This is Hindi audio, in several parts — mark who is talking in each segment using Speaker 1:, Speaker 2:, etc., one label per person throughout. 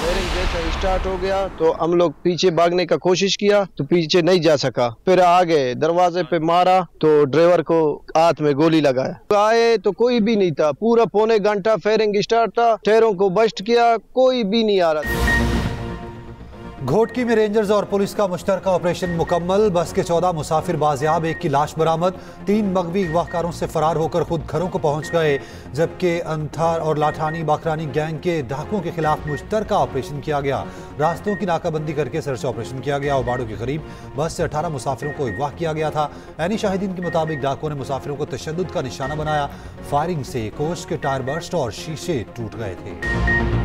Speaker 1: फायरिंग जैसा स्टार्ट हो गया तो हम लोग पीछे भागने का कोशिश किया तो पीछे नहीं जा सका, फिर आगे दरवाजे पे मारा तो ड्राइवर को हाथ में गोली लगाया। आए तो कोई भी नहीं था, पूरा पौने घंटा फायरिंग स्टार्ट था, टायरों को बस्ट किया, कोई भी नहीं आ रहा था।
Speaker 2: घोटकी में रेंजर्स और पुलिस का मुश्तरका ऑपरेशन मुकम्मल। बस के 14 मुसाफिर बाजियाब, एक की लाश बरामद। 3 मगवी अगवाकारों से फरार होकर खुद घरों को पहुंच गए, जबकि अंथार और लाठानी बाखरानी गैंग के डाकुओं के खिलाफ मुश्तरका ऑपरेशन किया गया। रास्तों की नाकाबंदी करके सर्च ऑपरेशन किया गया। उबाड़ों के करीब बस से 18 मुसाफिरों को अगवा किया गया था। ऐनी शाहिदीन के मुताबिक डाकुओं ने मुसाफिरों को तशद्दुद का निशाना बनाया। फायरिंग से कोच के टायर बर्स्ट और शीशे टूट गए थे।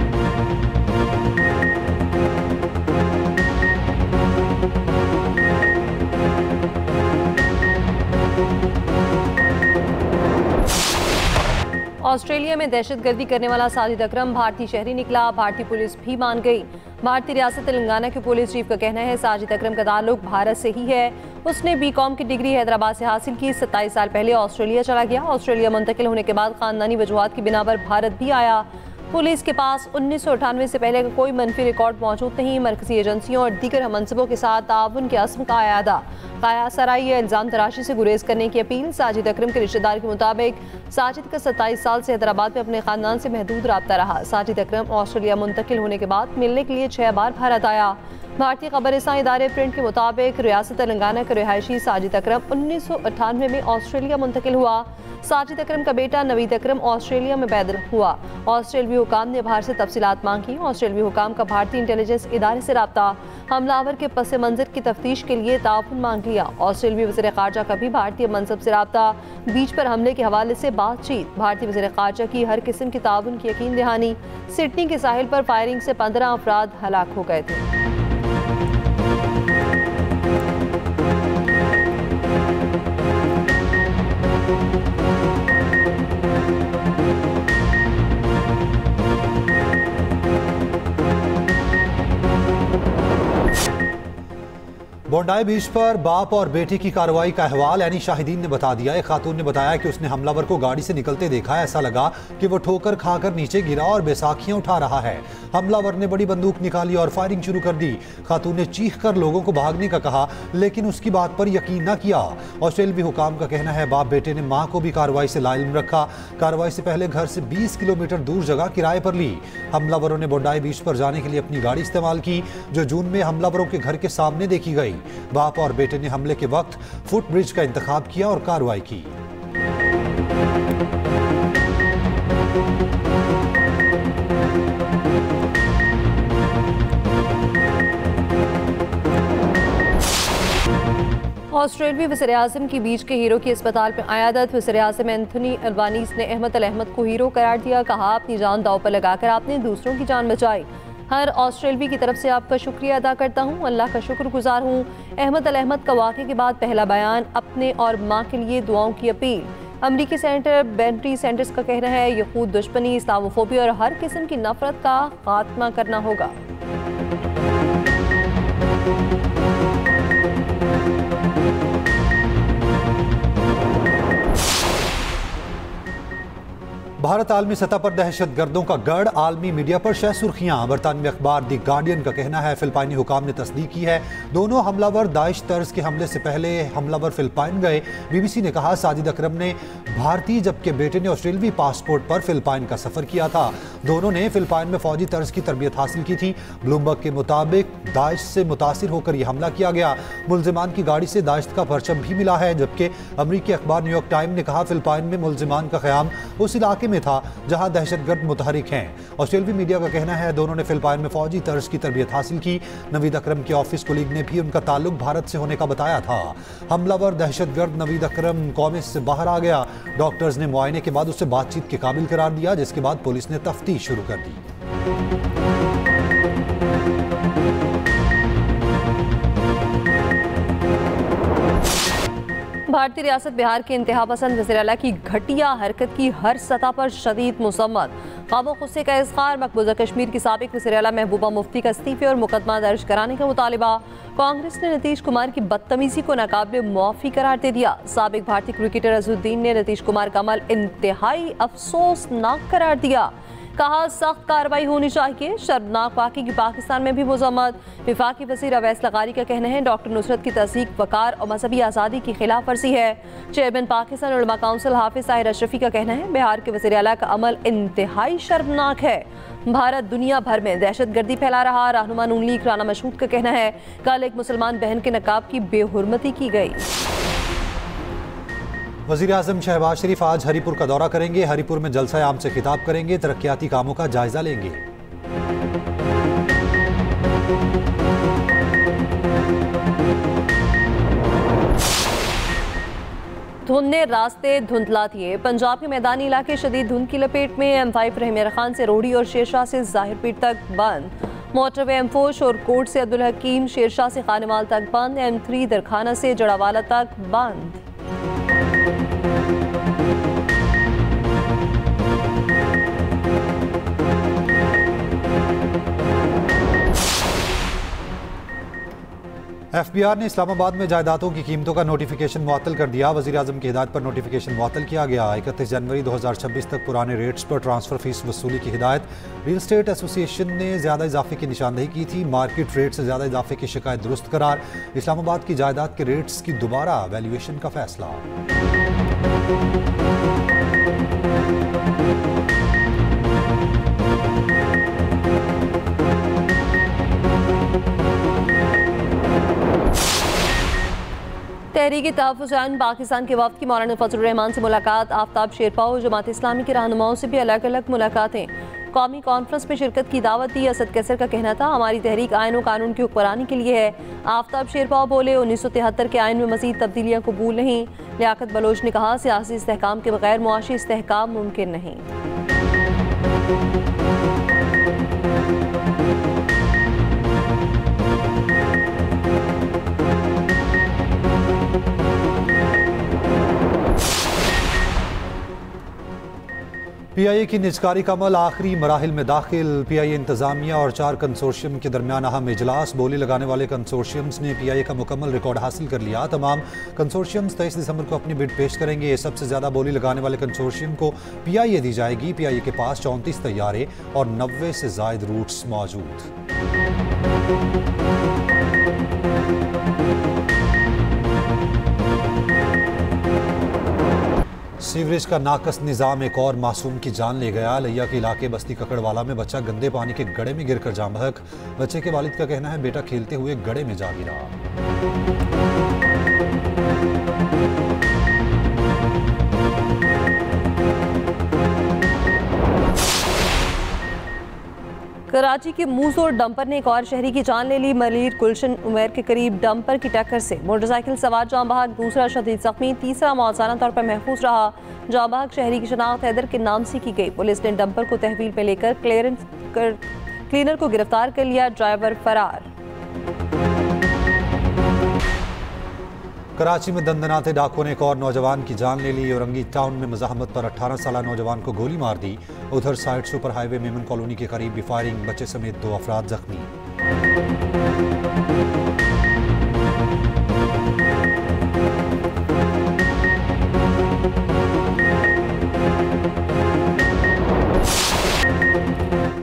Speaker 3: ऑस्ट्रेलिया में दहशतगर्दी करने वाला साजिद अकरम भारतीय शहरी निकला। भारतीय पुलिस भी मान गई। भारतीय रियासत तेलंगाना के पुलिस चीफ का कहना है साजिद अकरम का ताल्लुक भारत से ही है। उसने बीकॉम की डिग्री हैदराबाद से हासिल की। 27 साल पहले ऑस्ट्रेलिया चला गया। ऑस्ट्रेलिया मुंतकिल होने के बाद खानदानी वजूहात की बिना पर भारत भी आया। पुलिस के पास 1998 से पहले का कोई मनफी रिकॉर्ड मौजूद नहीं। मरकजी एजेंसियों और दीगर मनसबों के साथ ताउन के अस्म का अयादा। काया सराई या इल्ज़ाम तराशी से गुरेज करने की अपील। साजिद अकरम के रिश्तेदार के मुताबिक साजिद का 27 साल से हैदराबाद में अपने खानदान से महदूद राब्ता रहा। साजिद अकरम ऑस्ट्रेलिया मुंतकिल होने के बाद मिलने के लिए 6 बार भारत आया। भारतीय खबरिस्तान इदारे प्रिंट के मुताबिक रियासत तेलंगाना के रिहायशी साजिद अकरम 1998 में ऑस्ट्रेलिया मुंतकिल हुआ। साजिद अकरम का बेटा नवीद अकरम ऑस्ट्रेलिया में पैदा हुआ। ऑस्ट्रेलवी हुकाम ने बाहर से तफसीलात मांगी। ऑस्ट्रेलवी हुकाम का भारतीय इंटेलिजेंस इदारे से रब्ता। हमलावर के पस मंजर की तफ्तीश के लिए ताउन मांग लिया। ऑस्ट्रेलवी वज़ीर ख़ारजा का भी भारतीय मनसब से रब्ता। बीच पर हमले के हवाले से बातचीत। भारतीय वज़ीर ख़ारजा की हर किस्म की ताउन की यकीन दहानी। सिडनी के साहिल पर फायरिंग से 15 अफराद हलाक हो गए थे।
Speaker 2: बोंडाई बीच पर बाप और बेटे की कार्रवाई का अहवाल ऐनी शाहिदीन ने बता दिया। एक खातून ने बताया कि उसने हमलावर को गाड़ी से निकलते देखा। ऐसा लगा कि वो ठोकर खाकर नीचे गिरा और बैसाखियां उठा रहा है। हमलावर ने बड़ी बंदूक निकाली और फायरिंग शुरू कर दी। खातून ने चीख कर लोगों को भागने का कहा, लेकिन उसकी बात पर यकीन न किया। ऑस्ट्रेलियाई हुकाम का कहना है बाप बेटे ने मां को भी कार्रवाई से लाइल्म रखा। कार्रवाई से पहले घर से 20 किलोमीटर दूर जगह किराए पर ली। हमलावरों ने बोंडाई बीच पर जाने के लिए अपनी गाड़ी इस्तेमाल की, जो जून में हमलावरों के घर के सामने देखी गई। बाप और बेटे ने हमले के वक्त फुट ब्रिज का इंतखाब किया और कार्रवाई की।
Speaker 3: ऑस्ट्रेलियाई वज़ीर-ए-आज़म की बीच के हीरो की अस्पताल में आयादत। वज़ीर-ए-आज़म एंथनी अल्बानीज़ ने अहमद अल अहमद को हीरो करार दिया। कहा, अपनी जान दांव पर लगाकर आपने दूसरों की जान बचाई। हर ऑस्ट्रेलवी की तरफ से आपका शुक्रिया अदा करता हूँ। अल्लाह का शुक्रगुजार हूँ। अहमद अल अहमद का वाक़े के बाद पहला बयान। अपने और माँ के लिए दुआओं की अपील। अमरीकी सेनेटर बेंटी सैंडर्स का कहना है यहूद दुश्मनी, इस्लामोफोबिया और हर किस्म की नफरत का खात्मा करना होगा।
Speaker 2: भारत आलमी सतह पर दहशत गर्दों का गढ़। आलमी मीडिया पर शह सुर्खियां। बरतानवी अखबार दी गार्डियन का कहना है फिलिपाइनी हुकाम ने तस्दीक की है दोनों हमलावर दाइश तर्ज के हमले से पहले हमलावर फिलिपाइन गए। बीबीसी ने कहा साजिद अकरम ने भारतीय जबकि बेटे ने ऑस्ट्रेलियाई पासपोर्ट पर फिलिपाइन का सफर किया था। दोनों ने फिलिपाइन में फौजी तर्ज की तरबियत हासिल की थी। ब्लूमबर्ग के मुताबिक दाइश से मुतासिर होकर यह हमला किया गया। मुल्जिमान की गाड़ी से दाइश का परचम भी मिला है, जबकि अमरीकी अखबार न्यूयॉर्क टाइम ने कहा फिलिपाइन में मुल्जिमान का क़याम उस इलाके में था जहां दहशतगर्द मुतहरिक हैं। ऑस्ट्रेलियाई मीडिया का कहना है दोनों ने फिलिपाइन में फौजी तर्ज की तरबियत हासिल की। नवीद अकरम के ऑफिस कोलीग ने भी उनका ताल्लुक भारत से होने का बताया था। हमलावर दहशतगर्द नवीद अकरम कौम से बाहर आ गया। डॉक्टर्स ने मुआयने के बाद उसे बातचीत के काबिल करार दिया, जिसके बाद पुलिस ने तफ्तीश शुरू कर दी।
Speaker 3: भारतीय रियासत बिहार के इंतहा पसंद वज़ीर आला की घटिया हरकत की हर सतह पर शदीद मुसम्मत। क़ौम गुस्से का इज़हार। मकबूजा कश्मीर की साबिक वज़ीर आला महबूबा मुफ्ती का इस्तीफे और मुकदमा दर्ज कराने का मुतालिबा। कांग्रेस ने नीतीश कुमार की बदतमीजी को नाकाबिल मुआफ़ी करार दे दिया। साबिक भारतीय क्रिकेटर अज़हुद्दीन ने नीतीश कुमार का अमल इंतहाई अफसोसनाक करार दिया। कहा सख्त कार्रवाई होनी चाहिए। शर्मनाक वाक़े की पाकिस्तान में भी मज़म्मत। वफाकी वज़ीर अवैस लगारी का कहना है डॉक्टर नुसरत की तस्दीक वकार और मजहबी आज़ादी की खिलाफ वर्जी है। चेयरमैन पाकिस्तान उलमा काउंसिल हाफिज ताहिर अशरफी का कहना है बिहार के वज़ीर आला का अमल इंतहाई शर्मनाक है। भारत दुनिया भर में दहशत गर्दी फैला रहा। रहनुमा नून लीग राना मशहूद का कहना है कल एक मुसलमान बहन के नकाब की बेहुरमती की गई।
Speaker 2: वज़ीर आज़म शहबाज शरीफ आज हरीपुर का दौरा करेंगे। हरीपुर में जलसा आम से खिताब करेंगे। तरक्याती कामों का जायजा लेंगे।
Speaker 3: धुंध ने रास्ते धुंधला दिए। पंजाब के मैदानी इलाके शदीद धुंध की लपेट में। M5 रहमिया खान से रोहड़ी और शेरशाह से जाहिरपीर तक बंद। मोटरवे M4 शोरकोट से अब्दुल हकीम, शेरशाह से खानेवाल तक बंद। M3 दरखाना से जड़ावाला तक बंद।
Speaker 2: FBR ने इस्लामाबाद में जायदादों की कीमतों का नोटिफिकेशन मुअत्तल कर दिया। वज़ीर आज़म की हिदायत पर नोटिफिकेशन मुअत्तल किया गया। 31 जनवरी 2026 तक पुराने रेट्स पर ट्रांसफ़र फीस वसूली की हिदायत। रियल स्टेट एसोसिएशन ने ज़्यादा इजाफे की निशानदेही की थी। मार्केट रेट से ज़्यादा इजाफे की शिकायत दुरुस्त करार। इस्लामाबाद की जायदाद के रेट्स की दोबारा वैल्यूएशन का फैसला।
Speaker 3: तहरीकी तहफ़्फ़ुज़ पाकिस्तान के वफ़द की मौलाना फजलुर रहमान से मुलाकात। आफ्ताब शेरपा और जमात इस्लामी के रहनुमाओं से भी अलग अलग मुलाकातें। कौमी कॉन्फ्रेंस में शिरकत की दावत दी। असद कैसर का कहना था हमारी तहरीक आइन और कानून की हुक्मरानी के लिए है। आफ्ताब शेरपा बोले 1973 के आइन में मज़ीद तब्दीलियाँ कबूल नहीं। लियाकत बलोच ने कहा सियासी इस्तेहकाम के बगैर मुआशी इस्तेहकाम मुमकिन नहीं।
Speaker 2: PIA की निजकारी का अमल आखिरी मराहिल में दाखिल। PIA इंतजामिया और 4 कंसोर्शियम के दरमियान अहम इजलास। बोली लगाने वाले कंसोर्शियम्स ने PIA का मुकम्मल रिकॉर्ड हासिल कर लिया। तमाम कंसोर्शियम्स 23 दिसंबर को अपनी बिड पेश करेंगे। सबसे ज़्यादा बोली लगाने वाले कंसोर्शियम को PIA दी जाएगी। PIA के पास 34 तैयारे और 90 से ज़ायद रूट्स मौजूद। सीवरेज का नाकस निज़ाम एक और मासूम की जान ले गया। लिया के इलाके बस्ती ककड़वाला में बच्चा गंदे पानी के गड्ढे में गिरकर जाम बहक। बच्चे के वालिद का कहना है बेटा खेलते हुए गड्ढे में जा गिरा।
Speaker 3: कराची के मूसोर डंपर ने एक और शहरी की जान ले ली। मलीर गुलशन उमेर के करीब डंपर की टक्कर से मोटरसाइकिल सवार जाम बहक, दूसरा शदीद जख्मी, तीसरा मौसाना तौर पर महफूज रहा। जाम बहक शहरी की शनाख्त हैदर के नाम से की गई। पुलिस ने डंपर को तहवील में लेकर क्लीनर को गिरफ्तार कर लिया। ड्राइवर फरार।
Speaker 2: कराची में दंदनाते डाकुओं ने एक और नौजवान की जान ले ली। औरंगी टाउन में मज़ाहमत पर 18 साल नौजवान को गोली मार दी। उधर side super highway Memon colony के करीब भी फायरिंग, बच्चे समेत 2 अफराद जख्मी।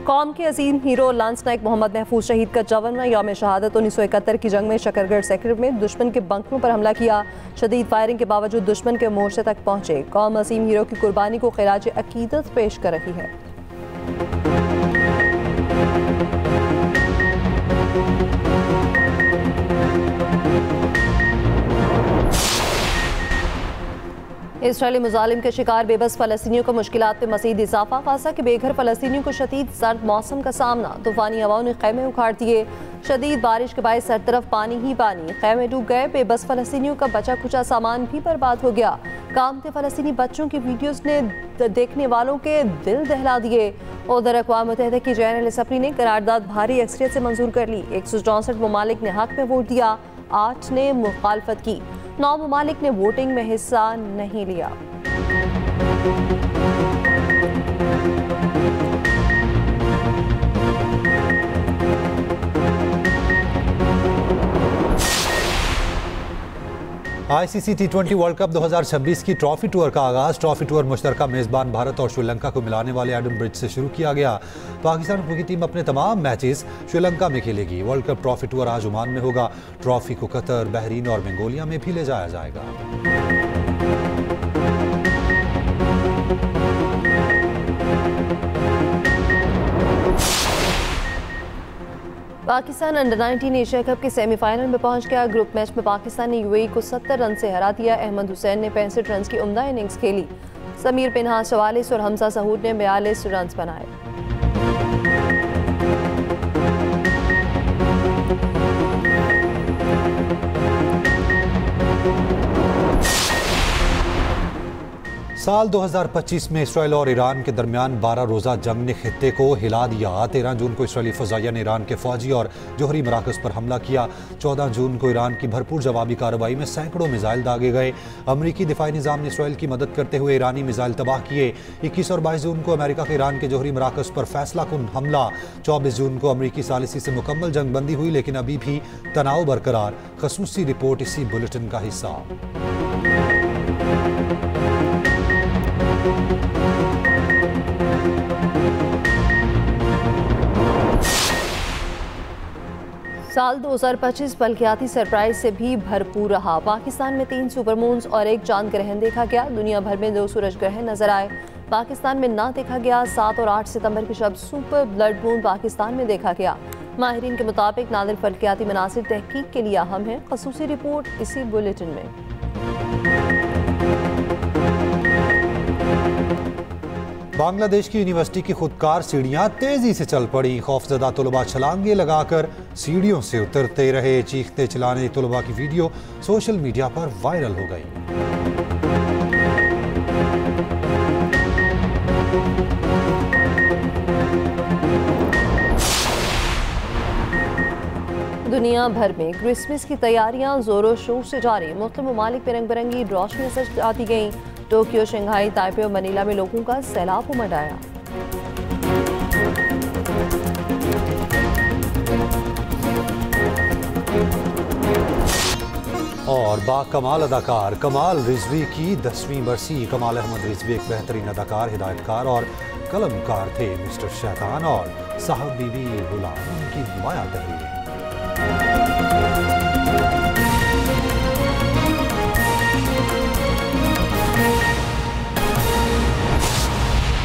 Speaker 3: कौम के अजीम हीरो लांस नायक मोहम्मद महफूज शहीद का 54वां यौम शहादत। 1971 की जंग में शकरगढ़ सेक्टर में दुश्मन के बंकरों पर हमला किया। शदीद फायरिंग के बावजूद दुश्मन के मोर्चे तक पहुंचे। कौम अजीम हीरो की कुर्बानी को खिराज अकीदत पेश कर रही है। इसराइली मुजालिम के शिकार बेबस फलस्तीनियों को मुश्किलात में मज़ीद इजाफा। गाज़ा के बेघर फलस्तीनियों को शदीद सर्द मौसम का सामना। तूफानी हवाओं ने खैमे उखाड़ दिए। शदीद बारिश के बायस हर तरफ पानी ही पानी। खैमे डूब गए। बेबस फलस्तीनियों का बचा खुचा सामान भी बर्बाद हो गया। कामते फलस्तीनी बच्चों की वीडियोस ने देखने वालों के दिल दहला दिए। उधर अक़वाम मुत्तहिदा की जनरल असम्बली ने करारदाद भारी अक्सरियत से मंजूर कर ली। 164 ममालिक ने हक में वोट दिया, 8 ने मुखालफत की। 9 ममालिक ने वोटिंग में हिस्सा नहीं लिया।
Speaker 2: ICC T20 वर्ल्ड कप 2026 की ट्रॉफी टूर का आगाज। ट्रॉफी टूर मुश्तरका मेजबान भारत और श्रीलंका को मिलाने वाले एडन ब्रिज से शुरू किया गया। पाकिस्तान की टीम अपने तमाम मैचेस श्रीलंका में खेलेगी। वर्ल्ड कप ट्रॉफी टूर आज ओमान में होगा। ट्रॉफी को कतर, बहरीन और मंगोलिया में भी ले जाया जाएगा।
Speaker 3: पाकिस्तान अंडर 19 एशिया कप के सेमीफाइनल में पहुंच गया। ग्रुप मैच में पाकिस्तान ने यूएई को 70 रन से हरा दिया। अहमद हुसैन ने 65 रन की उम्दा इनिंग्स खेली। समीर पिन्हास 44 और हमजा सहूद ने 42 रन बनाए।
Speaker 2: साल 2025 में इसराइल और ईरान के दरमियान 12 रोज़ा जंग ने खित्ते को हिला दिया। 13 जून को इसराइली फ़ज़ाइया ने ईरान के फ़ौजी और जोहरी मराकज़ पर हमला किया। 14 जून को ईरान की भरपूर जवाबी कार्रवाई में सैकड़ों मिसाइल दागे गए। अमरीकी दिफाई निज़ाम ने इसराइल की मदद करते हुए ईरानी मिसाइल तबाह किए। 21 और 22 जून को अमेरिका के ईरान के जोहरी मराकज़ पर फैसला कुन हमला। 24 जून को अमरीकी सालिसी से मुकम्मल जंग बंदी हुई, लेकिन अभी भी तनाव बरकरार। ख़ुसूसी रिपोर्ट इसी बुलेटिन का हिस्सा।
Speaker 3: साल 2025 फल्कियाती सरप्राइज से भी भरपूर रहा। पाकिस्तान में 3 सुपरमून्स और 1 चांद ग्रहण देखा गया। दुनिया भर में 2 सूरज ग्रहण नजर आए। पाकिस्तान में ना देखा गया। 7 और 8 सितंबर के शब सुपर ब्लड मून पाकिस्तान में देखा गया। माहिरीन के मुताबिक नादिर फल्कियाती मनासिर तहकीक के लिए अहम है। ख़ुसूसी रिपोर्ट इसी बुलेटिन में।
Speaker 2: बांग्लादेश की यूनिवर्सिटी की खुदकार सीढ़ियां तेजी से चल पड़ी। खौफजदा तलबा छलांगे लगाकर सीढ़ियों से उतरते रहे। चीखते चिल्लाने तलबा की वीडियो सोशल मीडिया पर वायरल हो गई।
Speaker 3: दुनिया भर में क्रिसमस की तैयारियां जोरों शोर से जारी। मुख्तलिफ ममालिक में रंग बिरंगी रोशनी सजाती गईं। टोक्यो, शंघाई, ताइपे और मनीला में लोगों का सैलाब उमड़ आया।
Speaker 2: और बाकमाल अदाकार कमाल रिजवी की 10वीं बरसी। कमाल अहमद रिजवी एक बेहतरीन अदाकार, हिदायतकार और कलमकार थे। मिस्टर शैतान और साहब बीबी गुलाम उनकी नुमाया तहरीरें।